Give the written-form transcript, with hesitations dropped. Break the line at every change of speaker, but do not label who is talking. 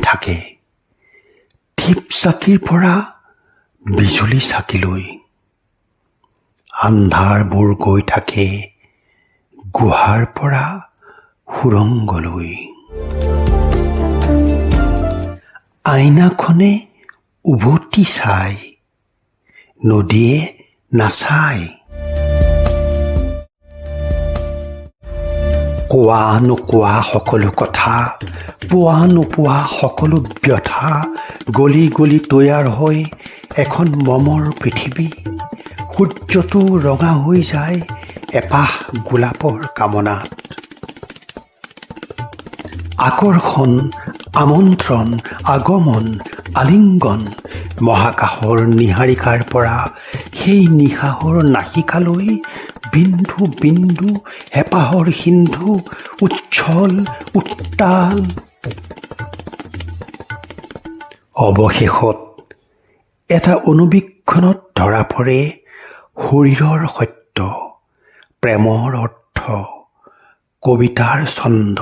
থাকে দীপ চাকিৰ পৰা বিজুলী চাকিলৈ। আন্ধাৰবোৰ গৈ থাকে গুহাৰ পৰা সুৰংগলৈ। আইনাখনে উভতি চায়, নদীয়ে নাচায়। কোৱা নোকোৱা সকলো কথা, পোৱা নোপোৱা সকলো ব্যথা গলি গলি তৈয়াৰ হৈ এখন মমৰ পৃথিৱী। সূৰ্যটো ৰঙা হৈ যায় এপাহ গোলাপৰ কামনাত। আকৰ্ষণ, আমন্ত্ৰণ, আগমন, আলিংগন, মহাকাশৰ নিহাৰিকাৰ পৰা সেই নিশাহৰ নাসিকালৈ বিন্দু বিন্দু হেঁপাহৰ সিন্ধু, উচ্ছল উত্তাল। অৱশেষত এটা অনুবীক্ষণত ধৰা পৰে শৰীৰৰ সত্য, প্ৰেমৰ অৰ্থ, কবিতাৰ ছন্দ।